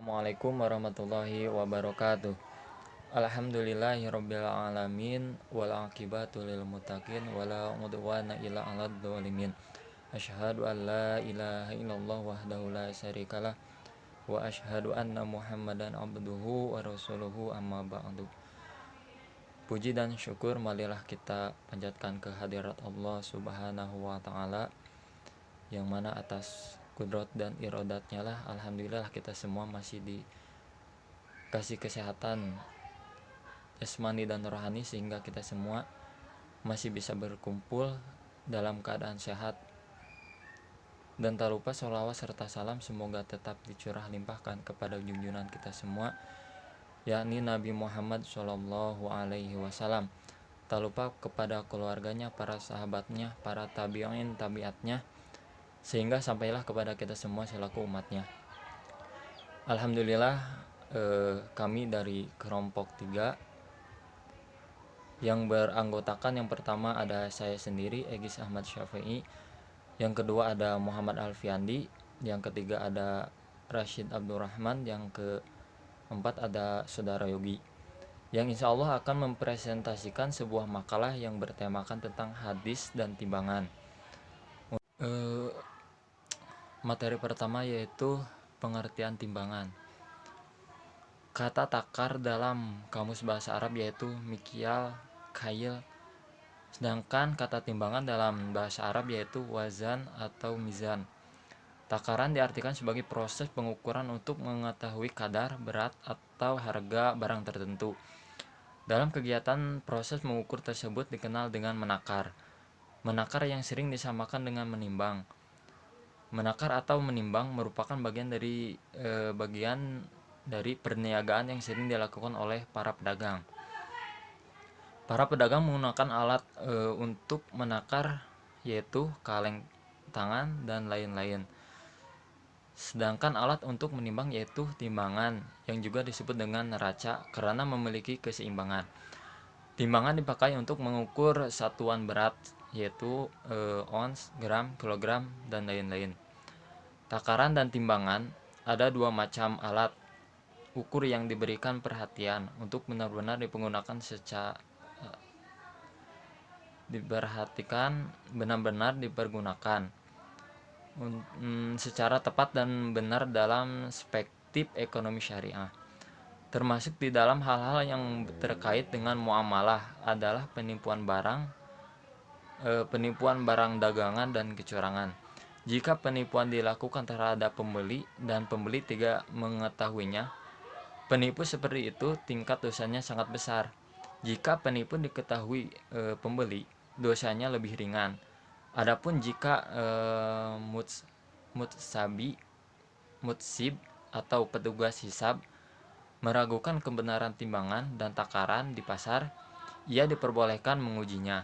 Assalamualaikum warahmatullahi wabarakatuh. Alhamdulillahirabbil alamin wal aqibatu lil muttaqin wala udwana illa 'alal dzalimin. Asyhadu an la ilaha illallah wahdahu la syarikalah wa asyhadu anna Muhammadan abduhu wa rasuluhu amma ba'du. Puji dan syukur marilah kita panjatkan kehadirat Allah Subhanahu wa taala yang mana atas kudrat dan irodatnya lah alhamdulillah kita semua masih dikasih kesehatan jasmani dan rohani sehingga kita semua masih bisa berkumpul dalam keadaan sehat. Dan tak lupa sholawat serta salam semoga tetap dicurah limpahkan kepada junjungan kita semua, yakni Nabi Muhammad Shallallahu Alaihi Wasallam. Tak lupa kepada keluarganya, para sahabatnya, para tabi'in tabiatnya, sehingga sampailah kepada kita semua selaku umatnya. Alhamdulillah kami dari kelompok 3 yang beranggotakan, yang pertama ada saya sendiri Egis Ahmad Syafi'i, yang kedua ada Muhammad Alfiandi, yang ketiga ada Rashid Abdurrahman, yang keempat ada Saudara Yogi, yang insya Allah akan mempresentasikan sebuah makalah yang bertemakan tentang hadis dan timbangan. Materi pertama yaitu pengertian timbangan. Kata takar dalam kamus bahasa Arab yaitu mikyal, kail, sedangkan kata timbangan dalam bahasa Arab yaitu wazan atau mizan. Takaran diartikan sebagai proses pengukuran untuk mengetahui kadar, berat, atau harga barang tertentu. Dalam kegiatan proses mengukur tersebut dikenal dengan menakar. Menakar yang sering disamakan dengan menimbang. Menakar atau menimbang merupakan bagian dari perniagaan yang sering dilakukan oleh para pedagang. Para pedagang menggunakan alat untuk menakar yaitu kaleng tangan dan lain-lain. Sedangkan alat untuk menimbang yaitu timbangan yang juga disebut dengan neraca karena memiliki keseimbangan. Timbangan dipakai untuk mengukur satuan berat yaitu ons, gram, kilogram, dan lain-lain. Takaran dan timbangan ada dua macam alat ukur yang diberikan perhatian untuk benar-benar dipergunakan secara tepat dan benar dalam perspektif ekonomi syariah, termasuk di dalam hal-hal yang terkait dengan muamalah adalah penipuan barang dagangan dan kecurangan. Jika penipuan dilakukan terhadap pembeli dan pembeli tidak mengetahuinya, penipu seperti itu tingkat dosanya sangat besar. Jika penipu diketahui pembeli, dosanya lebih ringan. Adapun jika mutsib atau petugas hisab meragukan kebenaran timbangan dan takaran di pasar, ia diperbolehkan mengujinya.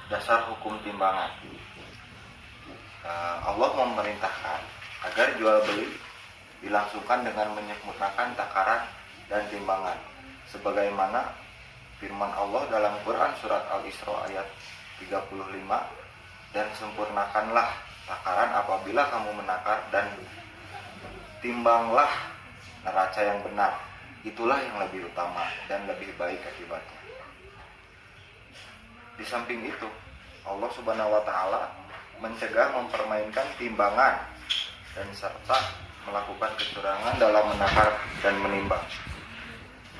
Dasar hukum timbangan. Allah memerintahkan agar jual beli dilangsungkan dengan menyempurnakan takaran dan timbangan, sebagaimana firman Allah dalam Quran surat Al-Isra ayat 35, dan sempurnakanlah takaran apabila kamu menakar, dan timbanglah neraca yang benar, itulah yang lebih utama dan lebih baik akibatnya. Di samping itu, Allah Subhanahu wa taala mencegah mempermainkan timbangan dan serta melakukan kecurangan dalam menakar dan menimbang.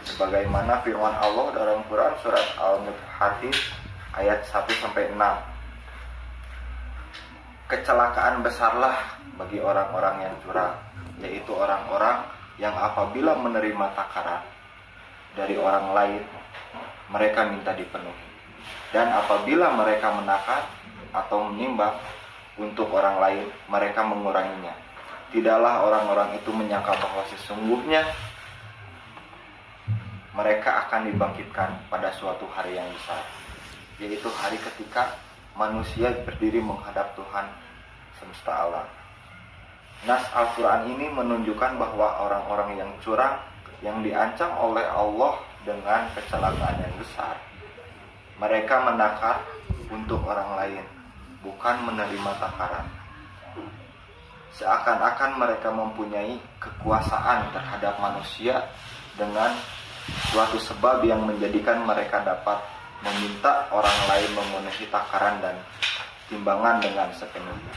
Sebagaimana firman Allah dalam Quran surat Al-Mutaffifin ayat 1-6. Kecelakaan besarlah bagi orang-orang yang curang, yaitu orang-orang yang apabila menerima takaran dari orang lain, mereka minta dipenuhi. Dan apabila mereka menakar atau menimbang untuk orang lain, mereka menguranginya. Tidaklah orang-orang itu menyangka bahwa sesungguhnya mereka akan dibangkitkan pada suatu hari yang besar, yaitu hari ketika manusia berdiri menghadap Tuhan semesta alam. Nas Al-Quran ini menunjukkan bahwa orang-orang yang curang, yang diancam oleh Allah dengan kecelakaan yang besar, mereka menakar untuk orang lain, bukan menerima takaran. seakan-akan mereka mempunyai kekuasaan terhadap manusia dengan suatu sebab yang menjadikan mereka dapat meminta orang lain memenuhi takaran dan timbangan dengan sepenuhnya.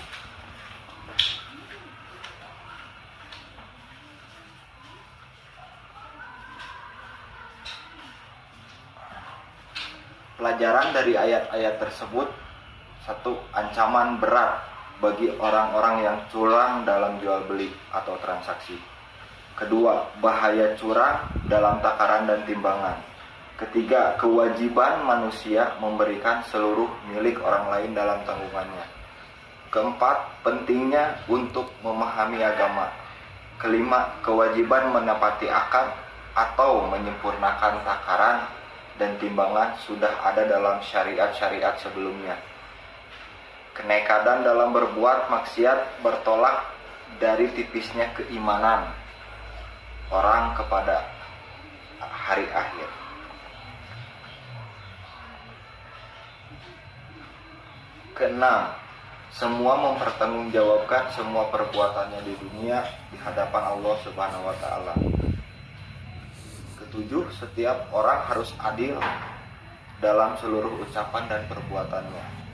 Pelajaran dari ayat-ayat tersebut: satu, ancaman berat bagi orang-orang yang curang dalam jual beli atau transaksi. Kedua, bahaya curang dalam takaran dan timbangan. Ketiga, kewajiban manusia memberikan seluruh milik orang lain dalam tanggungannya. Keempat, pentingnya untuk memahami agama. Kelima, kewajiban menepati akad atau menyempurnakan takaran dan timbangan sudah ada dalam syariat-syariat sebelumnya. Kenekadan dalam berbuat maksiat bertolak dari tipisnya keimanan orang kepada hari akhir. Keenam, semua mempertanggungjawabkan semua perbuatannya di dunia di hadapan Allah Subhanahu wa taala. Ketujuh, setiap orang harus adil dalam seluruh ucapan dan perbuatannya.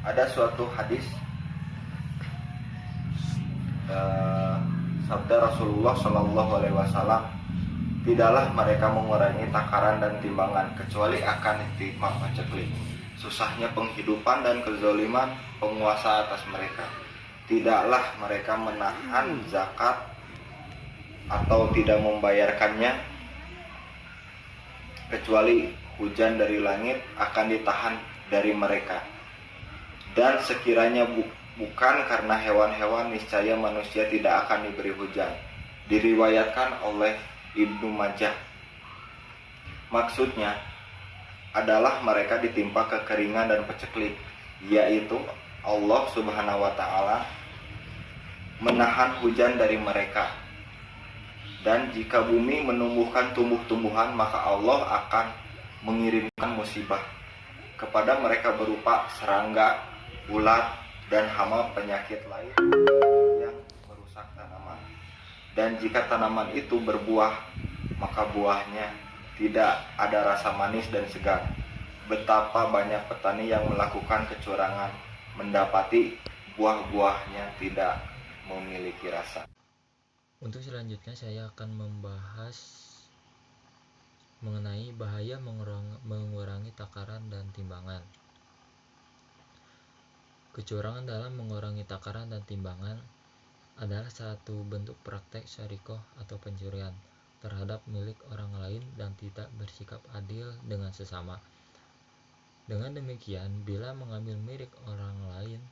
Ada suatu hadis sabda Rasulullah Shallallahu Alaihi Wasallam, tidaklah mereka mengurangi takaran dan timbangan kecuali akan istiqamah paceklik, susahnya penghidupan dan kezaliman penguasa atas mereka. Tidaklah mereka menahan zakat atau tidak membayarkannya kecuali hujan dari langit akan ditahan dari mereka. Dan sekiranya bukan karena hewan-hewan, niscaya manusia tidak akan diberi hujan. Diriwayatkan oleh Ibnu Majah. Maksudnya adalah mereka ditimpa kekeringan dan paceklik, yaitu Allah Subhanahu wa taala menahan hujan dari mereka. Dan jika bumi menumbuhkan tumbuh-tumbuhan, maka Allah akan mengirimkan musibah kepada mereka berupa serangga, ulat, dan hama penyakit lain yang merusak tanaman. Dan jika tanaman itu berbuah, maka buahnya tidak ada rasa manis dan segar. Betapa banyak petani yang melakukan kecurangan, mendapati buah-buahnya tidak memiliki rasa. Untuk selanjutnya saya akan membahas mengenai bahaya mengurangi takaran dan timbangan. Kecurangan dalam mengurangi takaran dan timbangan adalah satu bentuk praktek syarikoh atau pencurian terhadap milik orang lain dan tidak bersikap adil dengan sesama. Dengan demikian, bila mengambil milik orang lain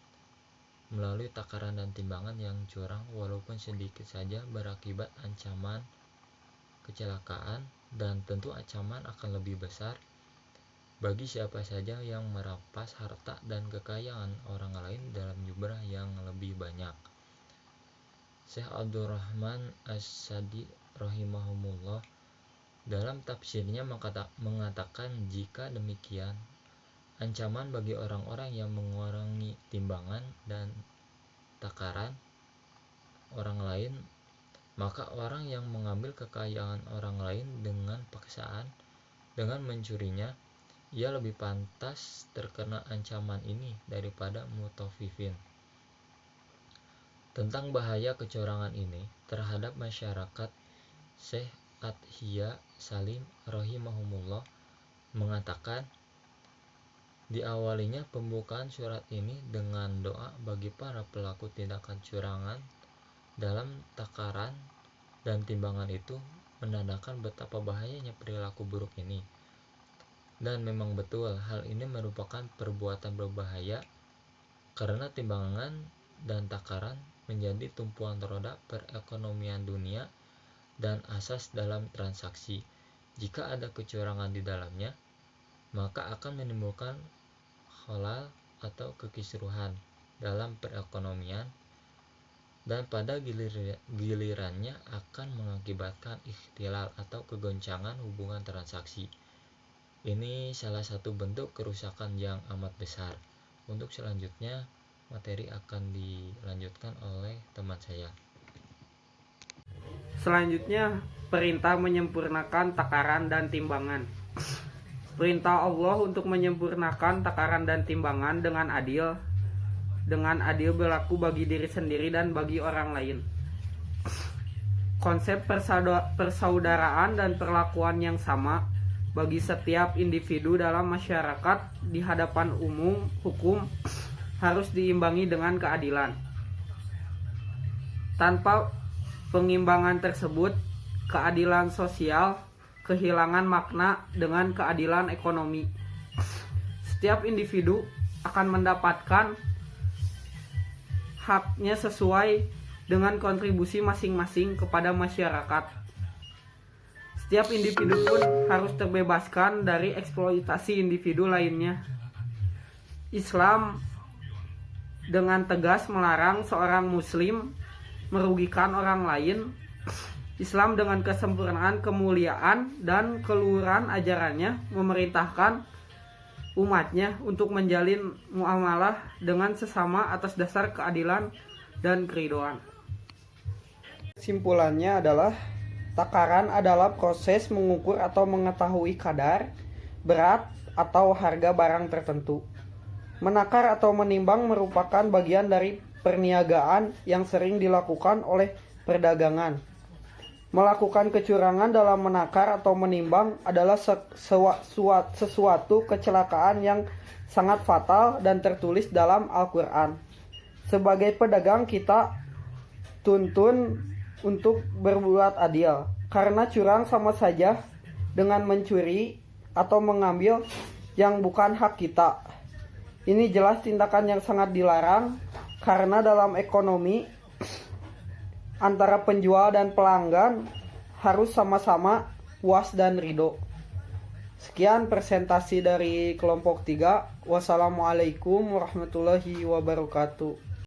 melalui takaran dan timbangan yang curang, walaupun sedikit saja berakibat ancaman kecelakaan, dan tentu ancaman akan lebih besar bagi siapa saja yang merampas harta dan kekayaan orang lain dalam jumlah yang lebih banyak. Syekh Abdurrahman As-Sadi rahimahumullah dalam tafsirnya mengatakan, jika demikian, ancaman bagi orang-orang yang mengurangi timbangan dan takaran orang lain, maka orang yang mengambil kekayaan orang lain dengan paksaan, dengan mencurinya, ia lebih pantas terkena ancaman ini daripada mutaffifin. Tentang bahaya kecurangan ini terhadap masyarakat, Syekh Athiya Salim rahimahumullah mengatakan, diawalinya pembukaan surat ini dengan doa bagi para pelaku tindakan curangan dalam takaran dan timbangan itu menandakan betapa bahayanya perilaku buruk ini. Dan memang betul, hal ini merupakan perbuatan berbahaya karena timbangan dan takaran menjadi tumpuan roda perekonomian dunia dan asas dalam transaksi. Jika ada kecurangan di dalamnya, maka akan menimbulkan khalal atau kekisruhan dalam perekonomian, dan pada gilirannya akan mengakibatkan ikhtilal atau kegoncangan hubungan transaksi. Ini salah satu bentuk kerusakan yang amat besar Untuk selanjutnya, materi akan dilanjutkan oleh teman saya. Selanjutnya, perintah menyempurnakan takaran dan timbangan. Perintah Allah untuk menyempurnakan takaran dan timbangan dengan adil berlaku bagi diri sendiri dan bagi orang lain. Konsep persaudaraan dan perlakuan yang sama bagi setiap individu dalam masyarakat di hadapan umum hukum harus diimbangi dengan keadilan. Tanpa pengimbangan tersebut, keadilan sosial kehilangan makna dengan keadilan ekonomi. Setiap individu akan mendapatkan haknya sesuai dengan kontribusi masing-masing kepada masyarakat. Setiap individu pun harus terbebaskan dari eksploitasi individu lainnya. Islam dengan tegas melarang seorang muslim merugikan orang lain. Islam dengan kesempurnaan, kemuliaan, dan keluhuran ajarannya memerintahkan umatnya untuk menjalin muamalah dengan sesama atas dasar keadilan dan keridhaan. Kesimpulannya adalah takaran adalah proses mengukur atau mengetahui kadar, berat, atau harga barang tertentu. Menakar atau menimbang merupakan bagian dari perniagaan yang sering dilakukan oleh perdagangan. Melakukan kecurangan dalam menakar atau menimbang adalah sesuatu kecelakaan yang sangat fatal dan tertulis dalam Al-Quran. Sebagai pedagang kita tuntun untuk berbuat adil, karena curang sama saja dengan mencuri atau mengambil yang bukan hak kita. Ini jelas tindakan yang sangat dilarang, karena dalam ekonomi antara penjual dan pelanggan harus sama-sama puas dan ridho. Sekian presentasi dari kelompok 3. Wassalamualaikum warahmatullahi wabarakatuh.